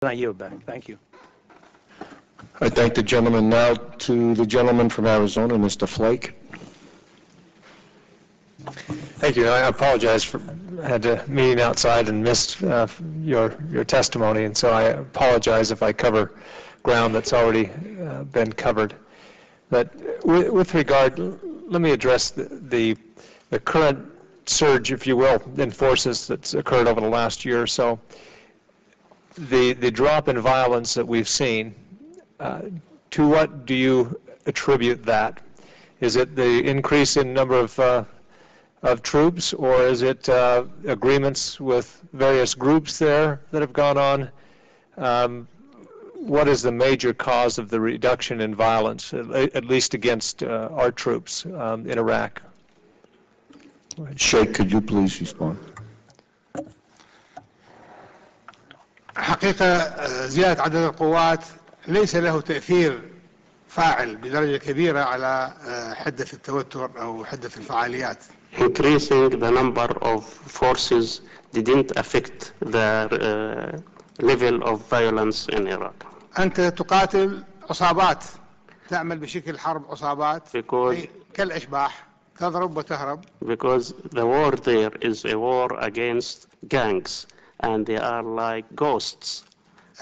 I yield back. Thank you. I thank the gentleman. Now to the gentleman from Arizona, Mr. Flake. Thank you. I apologize for I had a meeting outside and missed your testimony, and so I apologize if I cover ground that's already been covered. But with regard, let me address the current surge, if you will, in forces that's occurred over the last year or so. The drop in violence that we've seen, to what do you attribute that? Is it the increase in number of troops, or is it agreements with various groups there that have gone on? What is the major cause of the reduction in violence, at least against our troops in Iraq? Sheikh, could you please respond? حقيقة زيادة عدد القوات ليس له تأثير فاعل بدرجة كبيرة على حدة التوتر أو حدة الفعاليات. Increasing the number of forces didn't affect the level of violence in Iraq. أنت تقاتل عصابات، تعمل بشكل حرب عصابات كالأشباح، تضرب وتهرب. Because the war there is a war against gangs, and they are like ghosts.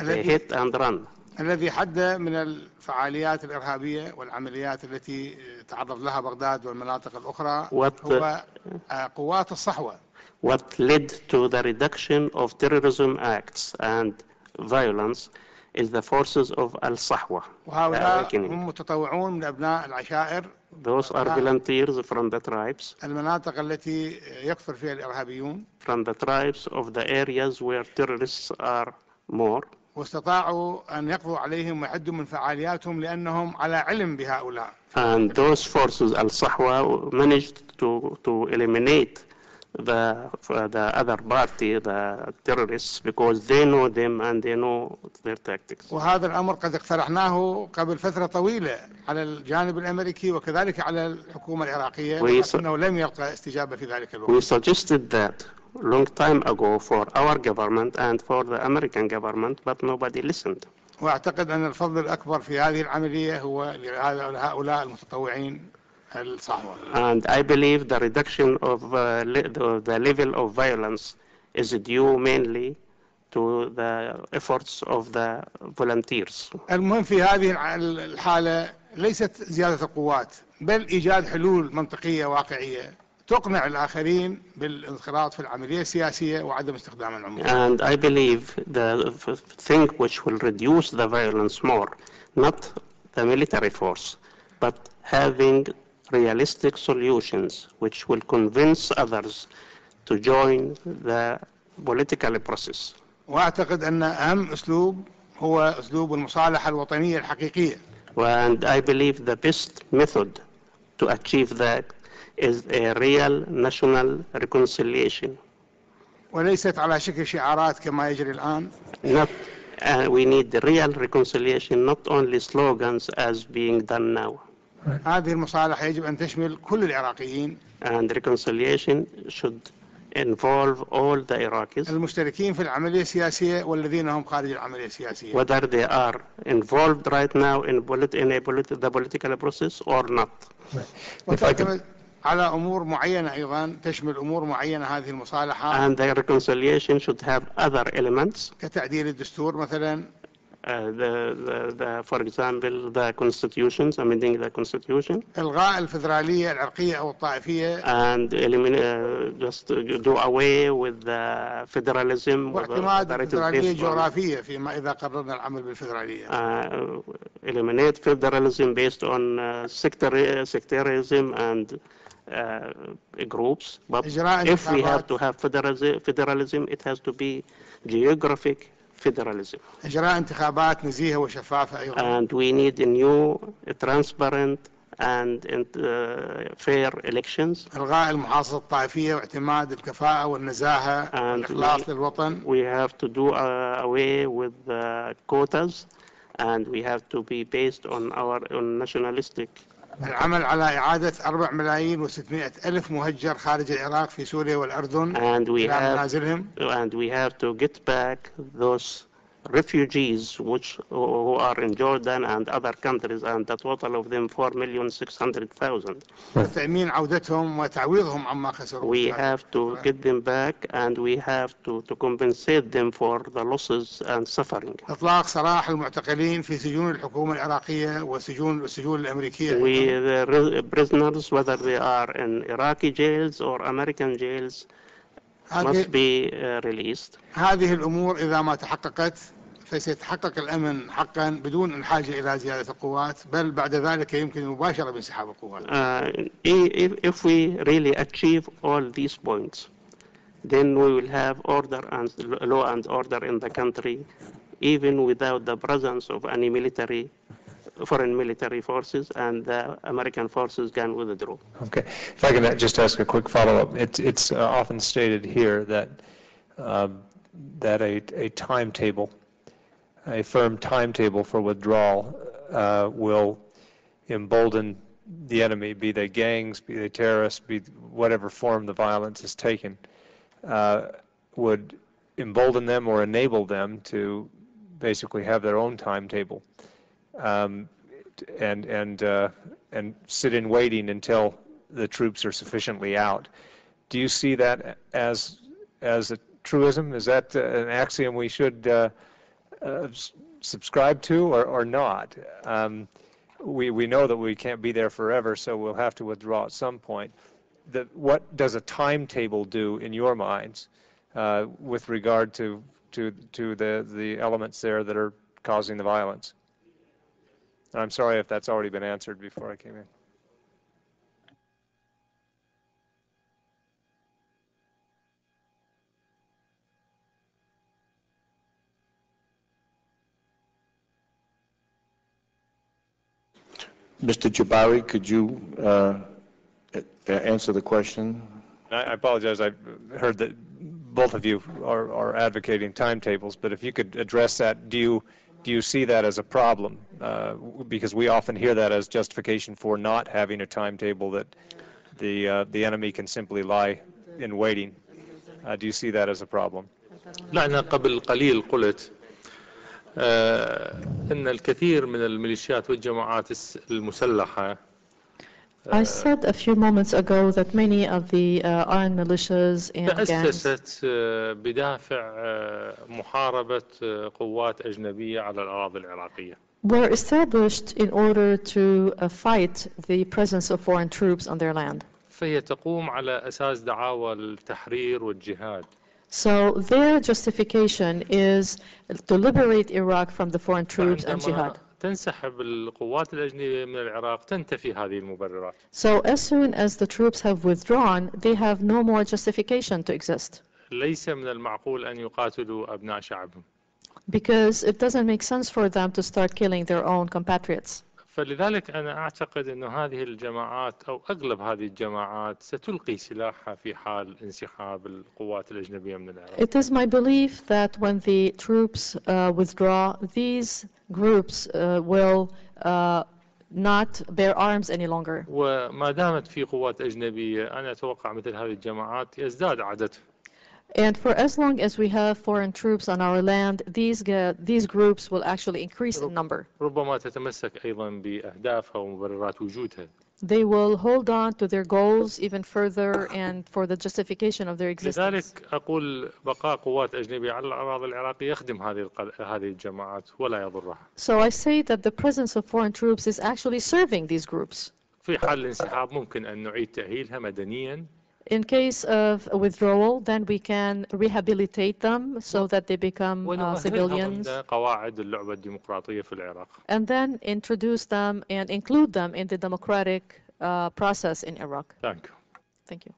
They hit and run. الذي حد من الفعاليات الإرهابية والعمليات التي تعرض لها بغداد والمناطق الأخرى هو قوات الصحوة. What led to the reduction of terrorism acts and violence is the forces of al-Sahwa. وهؤلاء هم متطوعون من أبناء العشائر. Those are volunteers from the tribes. المناطق التي يكثر فيها الإرهابيون. From the tribes of the areas where terrorists are more. واستطاعوا أن يقضوا عليهم ويحدوا من فعالياتهم لأنهم على علم بهؤلاء. And those forces al-Sahwa managed to eliminate the other party, the terrorists, because they know them and they know their tactics. وهذا الأمر قد اقترحناه قبل فترة طويلة على الجانب الأمريكي وكذلك على الحكومة العراقية، ولكنه لم يلقى استجابة في ذلك الوقت. We suggested that long time ago for our government and for the American government, but nobody listened. وأعتقد أن الفضل الأكبر في هذه العملية هو لهؤلاء المتطوعين الصحوة. And I believe the reduction of the level of violence is due mainly to the efforts of the volunteers. المهم في هذه الحالة ليست زيادة القوات، بل إيجاد حلول منطقية واقعية تقنع الآخرين بالانخراط في العملية السياسية وعدم استخدام العنف. And I believe the thing which will reduce the violence more, not the military force, but having realistic solutions which will convince others to join the political process. وأعتقد أن أهم أسلوب هو أسلوب المصالحة الوطنية الحقيقية. And I believe the best method to achieve that is a real national reconciliation. وليست على شكل شعارات كما يجري الآن. We need the real reconciliation, not only slogans as being done now. هذه المصالحة يجب أن تشمل كل العراقيين. And reconciliation should involve all the Iraqis. المشتركين في العملية السياسية والذين هم خارج العملية السياسية. Whether they are involved right now in the political process or not. وتعتمد على أمور معينة أيضا، تشمل أمور معينة هذه المصالحة. And the reconciliation should have other elements. كتعديل الدستور مثلا. For example, the constitutions, amending the constitution. إلغاء الفدرالية العرقية أو الطائفية. And just do away with the federalism. واعتماد الفدرالية الجغرافية فيما إذا قررنا العمل بالفدرالية. Eliminate federalism based on sectarianism and groups. But if we have to have federalism, it has to be geographic federalism. إجراء انتخابات نزيهة وشفافة أيضا. And we need a new, transparent and fair elections. إلغاء المحافظة الطائفية واعتماد الكفاءة والنزاهة والإخلاص للوطن. We have to do away with the quotas, and we have to be based on our nationalistic. العمل على إعادة 4,600,000 مهجر خارج العراق في سوريا والأردن إلى منازلهم. And we have to get back those refugees who are in Jordan and other countries, and the total of them 4,600,000. تأمين عودتهم وتعويضهم عما خسروا. We have to get them back, and we have to compensate them for the losses and suffering. إطلاق سراح المعتقلين في سجون الحكومة العراقية والسجون الأمريكية. The prisoners, whether they are in Iraqi jails or American jails, must be released. هذه الأمور إذا ما تحققت فسيتحقق الأمن حقا بدون الحاجة إلى زيادة القوات، بل بعد ذلك يمكن مباشرة بانسحاب القوات. If we really achieve all these points, then we will have order and law and order in the country, even without the presence of any foreign military forces, and the American forces can withdraw. Okay. If I can just ask a quick follow-up. It's often stated here that a timetable, a firm timetable for withdrawal will embolden the enemy, be they gangs, be they terrorists, be whatever form the violence is taken, would embolden them or enable them to basically have their own timetable and sit in waiting until the troops are sufficiently out. Do you see that as a truism? Is that an axiom we should subscribe to or not? We know that we can't be there forever, so we'll have to withdraw at some point. What does a timetable do in your minds with regard to the elements there that are causing the violence? And I'm sorry if that's already been answered before I came in. Mr. Jabari, could you answer the question? I apologize. I heard that both of you are advocating timetables, but if you could address that, do you see that as a problem? Because we often hear that as justification for not having a timetable, that the enemy can simply lie in waiting. Do you see that as a problem? لا، أنا قبل قليل قلت إن الكثير من الميليشيات والجماعات المسلحة I said a few moments ago that many of the armed militias and gangs تأسست بدافع محاربة قوات أجنبية على الأراضي العراقية. were established in order to fight the presence of foreign troops on their land. فهي تقوم على أساس دعاوى التحرير والجهاد. So their justification is to liberate Iraq from the foreign troops and jihad. تنسحب القوات الأجنبية من العراق تنتفي هذه المبررات. So as soon as the troops have withdrawn, they have no more justification to exist. ليس من المعقول أن يقاتلوا أبناء شعبهم. Because it doesn't make sense for them to start killing their own compatriots. فلذلك أنا أعتقد أن هذه الجماعات أو أغلب هذه الجماعات ستلقي سلاحها في حال انسحاب القوات الأجنبية من العراق. It is my belief that when the troops withdraw, these groups will not bear arms any longer. وما دامت في قوات أجنبية أنا أتوقع مثل هذه الجماعات يزداد عددها. And for as long as we have foreign troops on our land, these groups will actually increase in number. ربما تتمسك أيضا بأهدافها ومبررات وجودها. They will hold on to their goals even further and for the justification of their existence. لذلك أقول بقاء قوات أجنبية على الأراضي العراقية يخدم هذه الجماعات ولا يضرها. So I say that the presence of foreign troops is actually serving these groups. في حال الانسحاب ممكن أن نعيد تأهيلها مدنيا. In case of withdrawal, then we can rehabilitate them so that they become civilians. قواعد اللعبة الديمقراطية في العراق. And then introduce them and include them in the democratic process in Iraq. Thank you. Thank you.